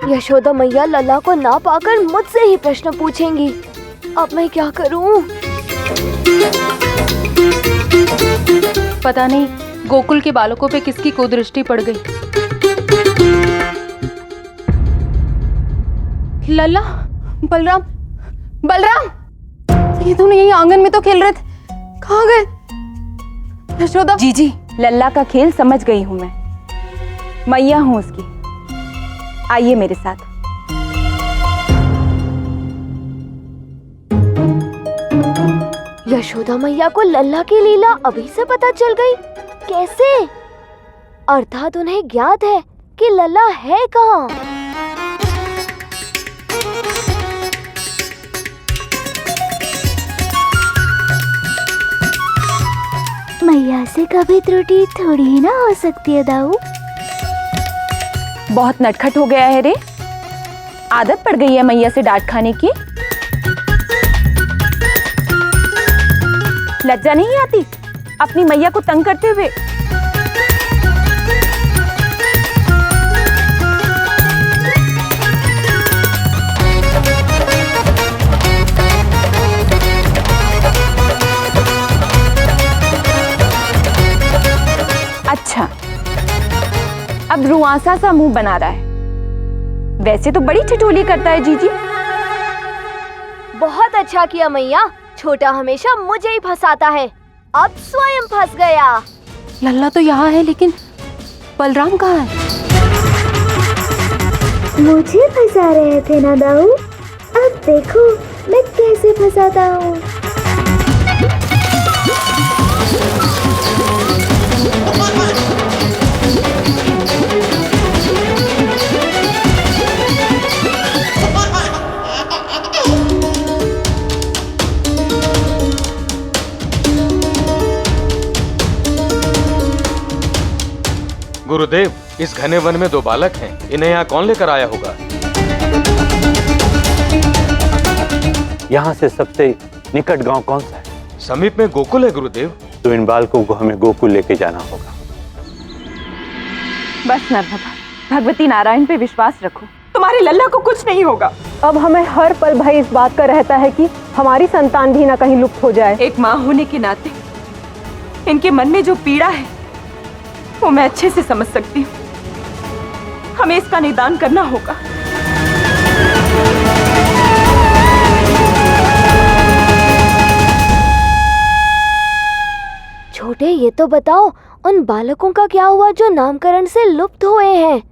यशोदा मैया लल्ला को ना पाकर मुझसे ही प्रश्न पूछेंगी। अब मैं क्या करूं? पता नहीं गोकुल के बालकों पे किसकी कुदृष्टि पड़ गई। लल्ला, बलराम, बलराम, ये दोनों यही आंगन में तो खेल रहे थे, कहाँ गए? यशोदा जी, लल्ला का खेल समझ गई हूँ मैं, मैया हूँ उसकी। आइए मेरे साथ। यशोदा मैया को लल्ला की लीला अभी से पता चल गई? कैसे? अर्थात उन्हें ज्ञात है कि लल्ला है कहाँ। मैया से कभी त्रुटि थोड़ी ही ना हो सकती है दाऊ। बहुत नटखट हो गया है रे, आदत पड़ गई है मैया से डांट खाने की। लज्जा नहीं आती अपनी मैया को तंग करते हुए? अच्छा, अब रुआंसा सा मुंह बना रहा है। वैसे तो बड़ी ठिठोली करता है जीजी। बहुत अच्छा किया मैया, छोटा हमेशा मुझे ही फंसाता है, अब स्वयं फंस गया। लल्ला तो यहाँ है, लेकिन बलराम कहाँ है? मुझे फंसा रहे थे ना दाऊ, अब देखो मैं कैसे फंसाता हूँ। गुरुदेव, इस घने वन में 2 बालक हैं, इन्हें यहाँ कौन लेकर आया होगा? यहाँ से सबसे निकट गांव कौन सा है? समीप में गोकुल है गुरुदेव। तो इन बालकों को हमें गोकुल लेके जाना होगा। बस नर्मदा, भगवती नारायण पे विश्वास रखो, तुम्हारे लल्ला को कुछ नहीं होगा। अब हमें हर पल भय इस बात का रहता है कि हमारी संतान भी ना कहीं लुप्त हो जाए। एक माँ होने के नाते इनके मन में जो पीड़ा है वो मैं अच्छे से समझ सकती हूँ। हमें इसका निदान करना होगा। छोटे, ये तो बताओ उन बालकों का क्या हुआ जो नामकरण से लुप्त हुए हैं?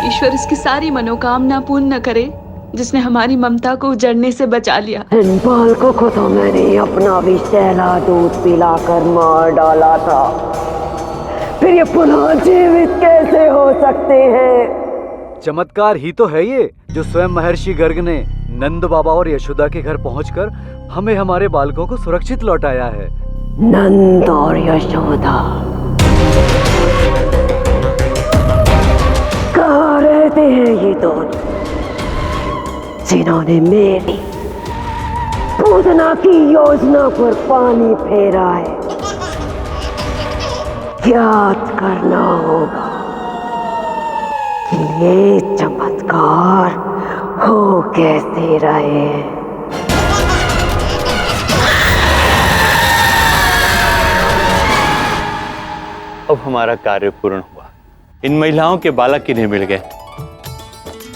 ईश्वर इसकी सारी मनोकामना पूर्ण न करे, जिसने हमारी ममता को उजड़ने से बचा लिया। इन बालकों को तो मैंने अपना विषैला दूध पिलाकर मार डाला था, फिर ये पुनः जीवित कैसे हो सकते हैं? चमत्कार ही तो है ये, जो स्वयं महर्षि गर्ग ने नंद बाबा और यशोदा के घर पहुंचकर हमें हमारे बालकों को सुरक्षित लौटाया है। नंद और यशोदा कहाँ रहते हैं ये दोनों, जिन्होंने मेरी पूतना की योजना पर पानी फेरा है? याद करना होगा कि ये चमत्कार हो कैसे रहे हैं। अब हमारा कार्य पूर्ण हुआ। इन महिलाओं के बालक इन्हें मिल गए।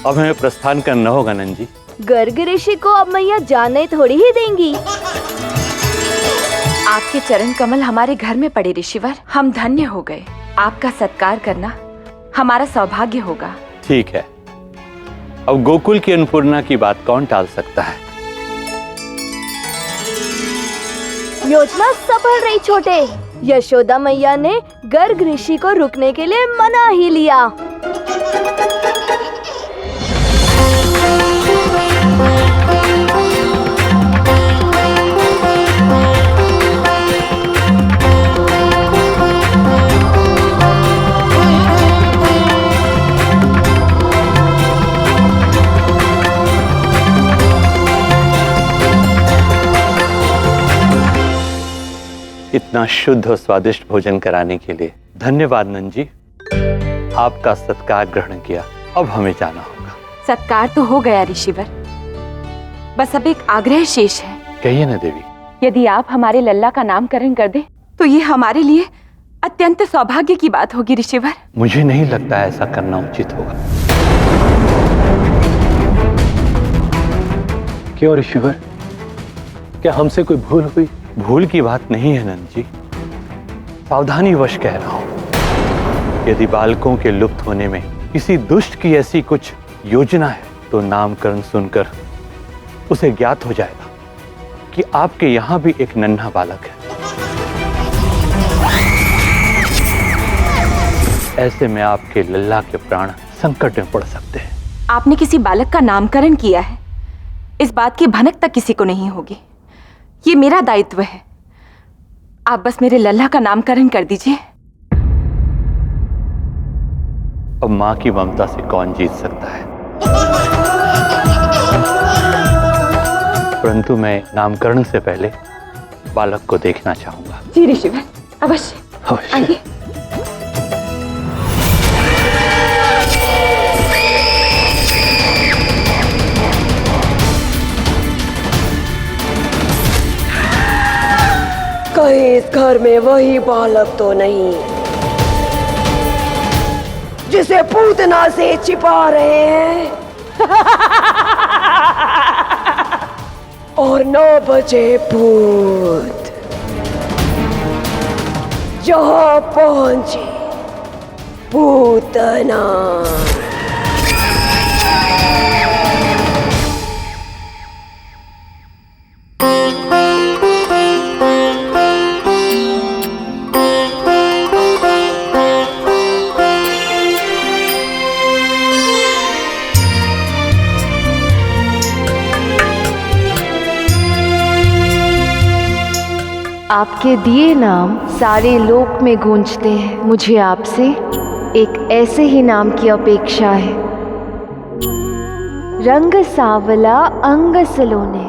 अब हमें प्रस्थान करना होगा नंद जी। गर्ग ऋषि को अब मैया जाने थोड़ी ही देंगी। आपके चरण कमल हमारे घर में पड़े ऋषिवर, हम धन्य हो गए। आपका सत्कार करना हमारा सौभाग्य होगा। ठीक है, अब गोकुल की अन्नपूर्णा की बात कौन टाल सकता है? योजना सफल रही छोटे। यशोदा मैया ने गर्ग ऋषि को रुकने के लिए मना ही लिया। इतना शुद्ध और स्वादिष्ट भोजन कराने के लिए धन्यवाद नंद जी। आपका सत्कार ग्रहण किया। अब हमें जाना होगा। सत्कार तो हो गया ऋषिवर, बस अब एक आग्रह शेष है। कहिए ना देवी। यदि आप हमारे लल्ला का नामकरण कर दें तो ये हमारे लिए अत्यंत सौभाग्य की बात होगी ऋषिवर। मुझे नहीं लगता ऐसा करना उचित होगा। क्यों ऋषिवर, क्या हमसे कोई भूल हुई? भूल की बात नहीं है नंद जी, सावधानी वश कह रहा हूं। यदि बालकों के लुप्त होने में किसी दुष्ट की ऐसी कुछ योजना है तो नामकरण सुनकर उसे ज्ञात हो जाएगा कि आपके यहां भी एक नन्हा बालक है। ऐसे में आपके लल्ला के प्राण संकट में पड़ सकते हैं। आपने किसी बालक का नामकरण किया है, इस बात की भनक तक किसी को नहीं होगी। ये मेरा दायित्व है। आप बस मेरे लल्ला का नामकरण कर दीजिए। अब मां की ममता से कौन जीत सकता है? परंतु मैं नामकरण से पहले बालक को देखना चाहूंगा। जी ऋषिवर, अवश्य आइए। कहीं इस घर में वही बालक तो नहीं जिसे पूतना से छिपा रहे हैं? और 9 बजे भूत जहां पहुंची पूतना। आपके दिए नाम सारे लोक में गूंजते हैं। मुझे आपसे एक ऐसे ही नाम की अपेक्षा है। रंग सावला अंग सलोने,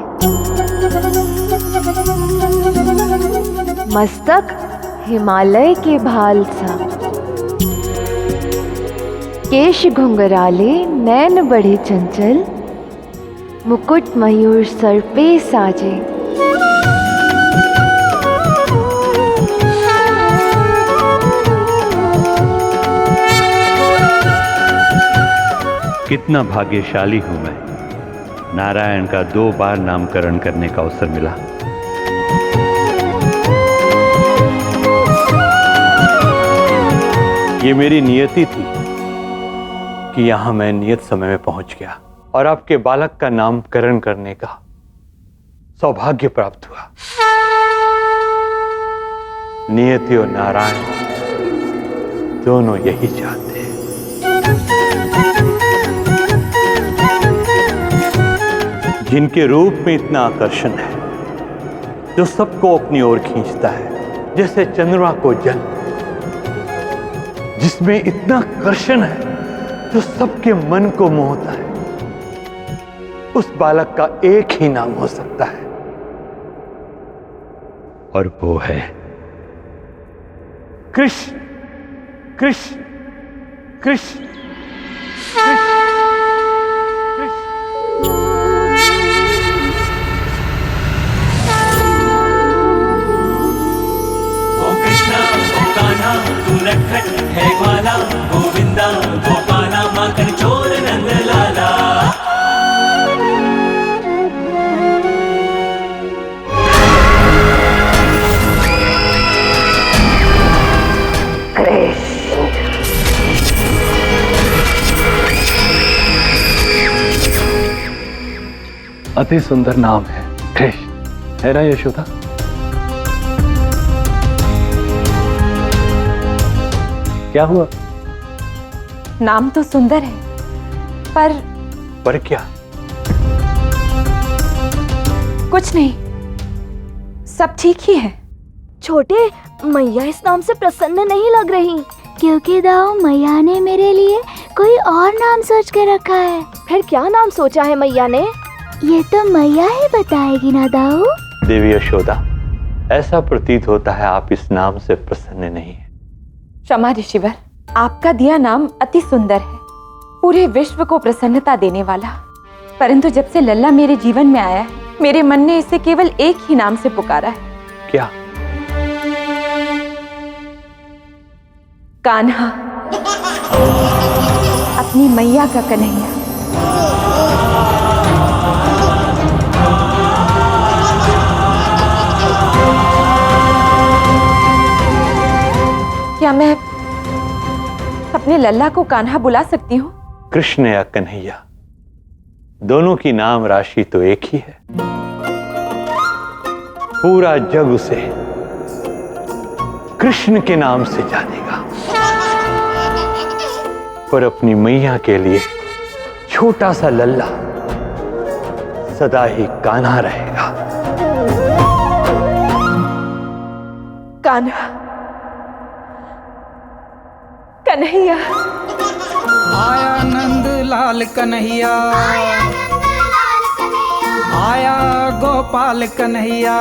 मस्तक हिमालय के भाल सा, केश घुंघराले नैन बड़े चंचल, मुकुट मयूर सर पे साजे। कितना भाग्यशाली हूं मैं, नारायण का 2 बार नामकरण करने का अवसर मिला। ये मेरी नियति थी कि यहां मैं नियत समय में पहुंच गया और आपके बालक का नामकरण करने का सौभाग्य प्राप्त हुआ। नियति और नारायण दोनों यही चाहते हैं। जिनके रूप में इतना आकर्षण है, जो सबको अपनी ओर खींचता है जैसे चंद्रमा को जल, जिसमें इतना आकर्षण है जो सबके मन को मोहता है, उस बालक का एक ही नाम हो सकता है और वो है कृष्ण। कृष्ण कृष्ण है ग्वाला गोविंदा गोपाला माखन चोर नंद लाला। कृष्ण अति सुंदर नाम है कृष्ण, है ना यशोदा? क्या हुआ? नाम तो सुंदर है, पर क्या? कुछ नहीं, सब ठीक ही है। छोटे, मैया इस नाम से प्रसन्न नहीं लग रही, क्योंकि दाऊ मैया ने मेरे लिए कोई और नाम सोच के रखा है। फिर क्या नाम सोचा है मैया ने? ये तो मैया ही बताएगी ना दाऊ। देवी यशोदा, ऐसा प्रतीत होता है आप इस नाम से प्रसन्न नहीं है। क्षमा ऋषिवर, आपका दिया नाम अति सुंदर है, पूरे विश्व को प्रसन्नता देने वाला। परंतु जब से लल्ला मेरे जीवन में आया है, मेरे मन ने इसे केवल एक ही नाम से पुकारा है। क्या? कान्हा, अपनी मैया का कन्हैया। क्या मैं अपने लल्ला को कान्हा बुला सकती हूँ? कृष्ण या कन्हैया, दोनों की नाम राशि तो एक ही है। पूरा जग उसे कृष्ण के नाम से जानेगा, पर अपनी मैया के लिए छोटा सा लल्ला सदा ही कान्हा रहेगा। कान्हा, कन्हैया। आया नंद लाल कन्हैया, आया गोपाल कन्हैया,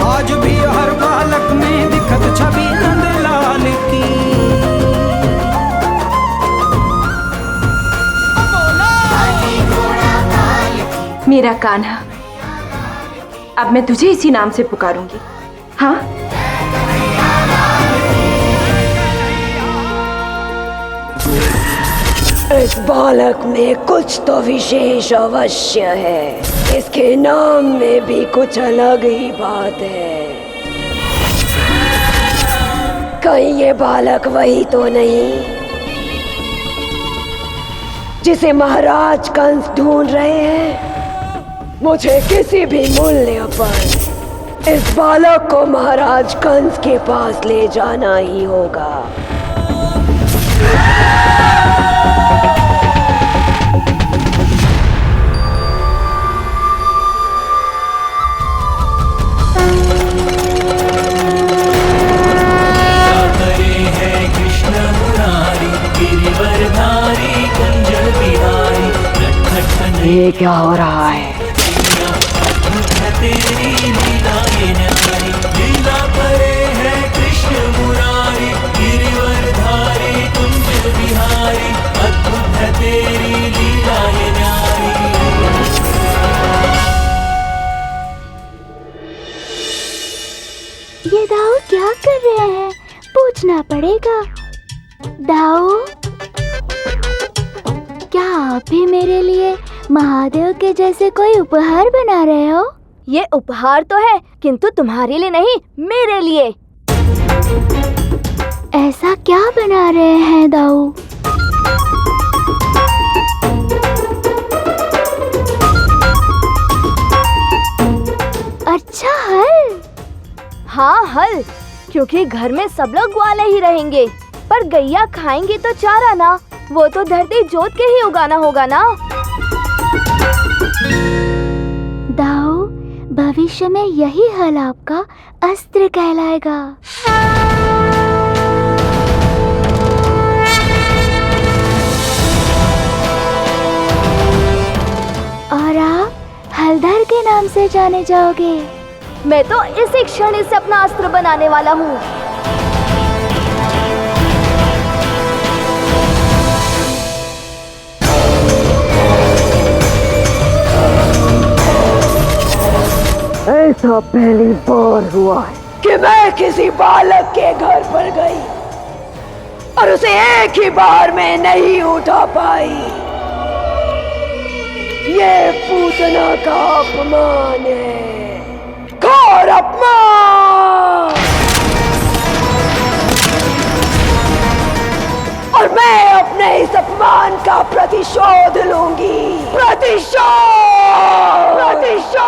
आज भी हर बालक में दिखत छवि नंद लाल की। मेरा कान्हा, अब मैं तुझे इसी नाम से पुकारूंगी। हाँ, इस बालक में कुछ तो विशेष अवश्य है। इसके नाम में भी कुछ अलग ही बात है। कहीं ये बालक वही तो नहीं जिसे महाराज कंस ढूंढ रहे हैं? मुझे किसी भी मूल्य पर इस बालक को महाराज कंस के पास ले जाना ही होगा। ये क्या हो रहा है? तेरी लीला ये न्यारी, लीला करे है कृष्ण मुरारी, गिरिवरधारी कुंज बिहारी, अद्भुत है तेरी लीला ये न्यारी। ये दाऊ क्या कर रहे हैं? पूछना पड़ेगा। दाऊ, क्या आप भी मेरे लिए महादेव के जैसे कोई उपहार बना रहे हो? ये उपहार तो है, किंतु तुम्हारे लिए नहीं, मेरे लिए। ऐसा क्या बना रहे हैं दाऊ? अच्छा, हल। हाँ, हल, क्योंकि घर में सब लोग ग्वाले ही रहेंगे, पर गैया खाएंगे तो चारा ना, वो तो धरती जोत के ही उगाना होगा ना। दाऊ, भविष्य में यही हल आपका अस्त्र कहलाएगा। और आप हलधर के नाम से जाने जाओगे। मैं तो इसी क्षण इसे अपना अस्त्र बनाने वाला हूँ। ऐसा पहली बार हुआ है कि मैं किसी बालक के घर पर गई और उसे एक ही बार में नहीं उठा पाई। ये पूतना का अपमान है, घोर अपमान। और मैं अपने इस अपमान का इसका प्रतिशोध लूंगी। प्रतिशोध, प्रतिशोध।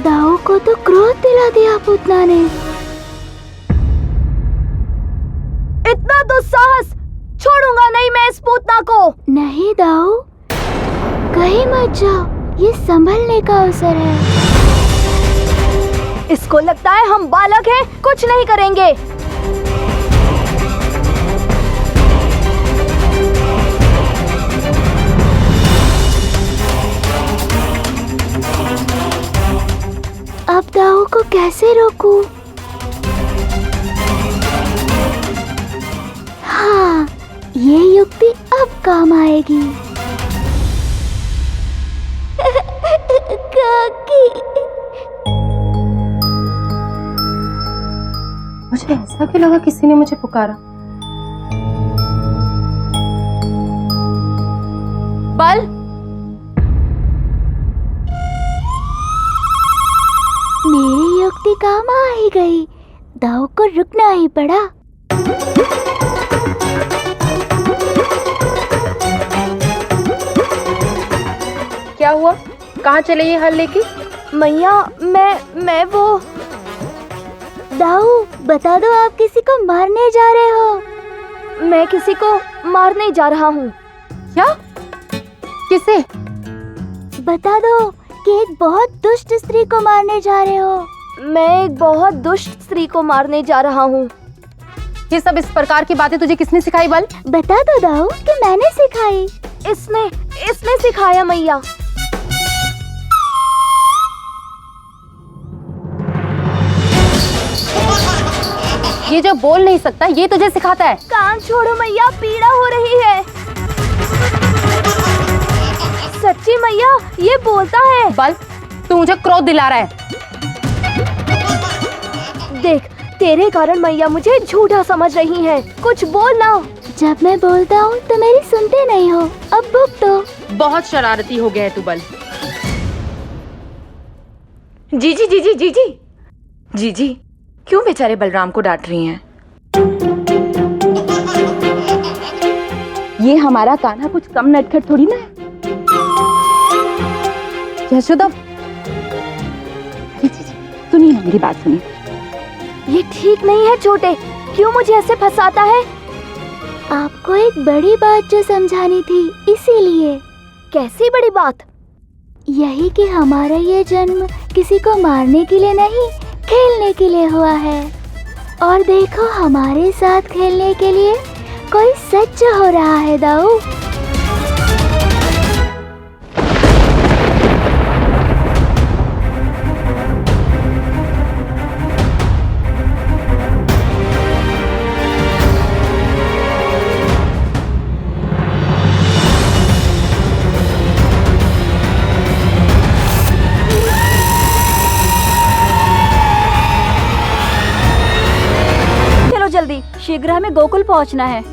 दाऊ को तो क्रोध दिला दिया पूतना ने। इतना दुस्साहस छोड़ूंगा नहीं मैं इस पूतना को। नहीं दाऊ, कहीं मत जाओ, ये संभलने का अवसर है। इसको लगता है हम बालक हैं, कुछ नहीं करेंगे। अब दाऊ को कैसे रोकूं? हाँ, ये युक्ति अब काम आएगी। काकी। मुझे ऐसा क्यों लगा किसी ने मुझे पुकारा? बल, मेरी युक्ति काम आ ही गई। दाऊ को रुकना ही पड़ा। क्या हुआ? कहाँ चले ये हल लेके? मैया, मैं वो। दाऊ, बता दो आप किसी को मारने जा रहे हो? मैं किसी को मारने जा रहा हूँ। क्या? किसे? बता दो कि एक बहुत दुष्ट स्त्री को मारने जा रहे हो। मैं एक बहुत दुष्ट स्त्री को मारने जा रहा हूँ। ये सब इस प्रकार की बातें तुझे किसने सिखाई बल? बता दो दाऊ कि मैंने सिखाई। इसने सिखाया मैया। ये जो बोल नहीं सकता ये तुझे सिखाता है। कान छोड़ो मैया, पीड़ा हो रही है। सच्ची मैया, ये बोलता है। बल, तू मुझे क्रोध दिला रहा है। देख, तेरे कारण मैया मुझे झूठा समझ रही है। कुछ बोल ना। जब मैं बोलता हूँ तो मेरी सुनते नहीं हो। अब भुग दो। बहुत शरारती हो गया है तू बल। जीजी जीजी जीजी जीजी, क्यों बेचारे बलराम को डांट रही हैं? ये हमारा कान्हा कुछ कम नटखट थोड़ी ना है। यशोदा, सुनिए ना मेरी बात, सुनिए। ये ठीक नहीं है छोटे, क्यों मुझे ऐसे फंसाता है? आपको एक बड़ी बात जो समझानी थी, इसीलिए। कैसी बड़ी बात? यही कि हमारा ये जन्म किसी को मारने के लिए नहीं, खेलने के लिए हुआ है। और देखो, हमारे साथ खेलने के लिए कोई सच हो रहा है दाऊ। जल्दी, शीघ्र हमें गोकुल पहुंचना है।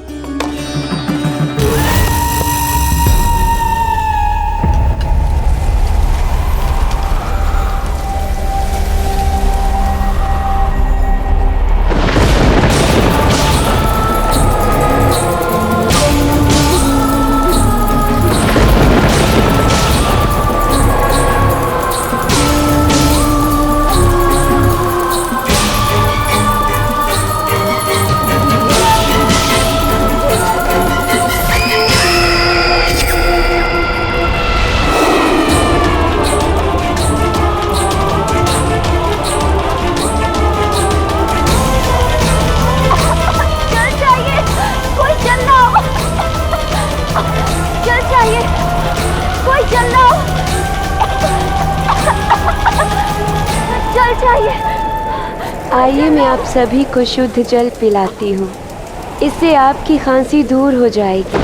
आइए, मैं आप सभी को शुद्ध जल पिलाती हूँ। इससे आपकी खांसी दूर हो जाएगी।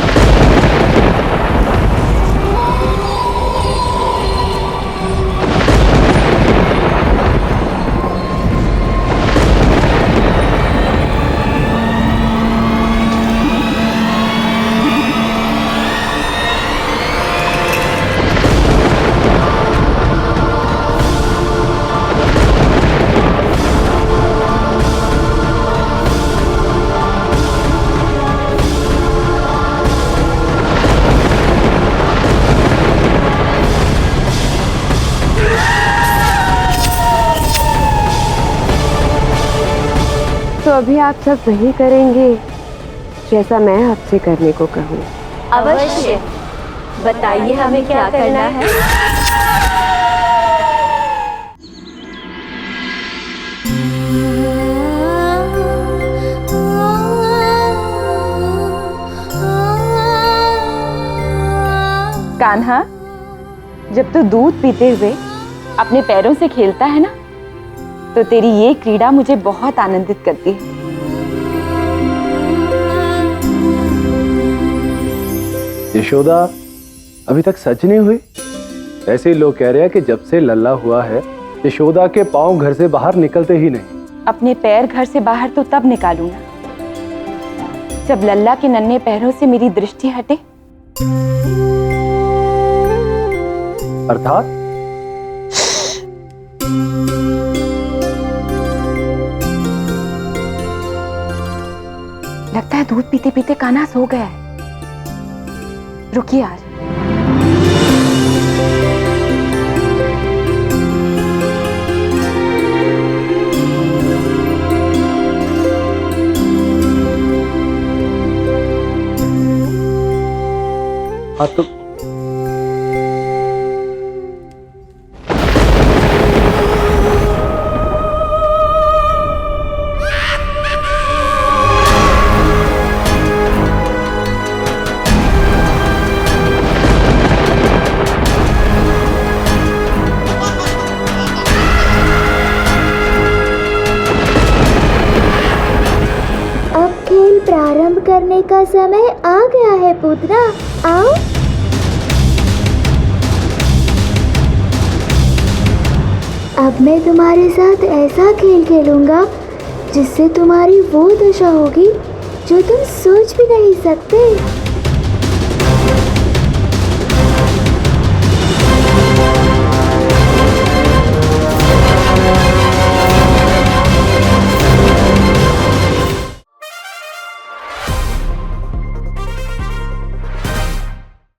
तो अभी आप सब वही करेंगे जैसा मैं आपसे करने को कहूँ। अवश्य, बताइए हमें क्या करना है। कान्हा, जब तू दूध पीते हुए अपने पैरों से खेलता है ना, तो तेरी ये क्रीड़ा मुझे बहुत आनंदित करती है। यशोदा, अभी तक सच नहीं हुई? ऐसे ही लोग कह रहे हैं कि जब से लल्ला हुआ है यशोदा के पांव घर से बाहर निकलते ही नहीं। अपने पैर घर से बाहर तो तब निकालूंगा जब लल्ला के नन्हे पैरों से मेरी दृष्टि हटे। अर्थात? लगता है दूध पीते पीते कान्हा सो गया है। रुकिए आज। हाँ तो प्रारंभ करने का समय आ गया है पुत्रा, आओ। अब मैं तुम्हारे साथ ऐसा खेल खेलूंगा जिससे तुम्हारी वो दशा होगी जो तुम सोच भी नहीं सकते।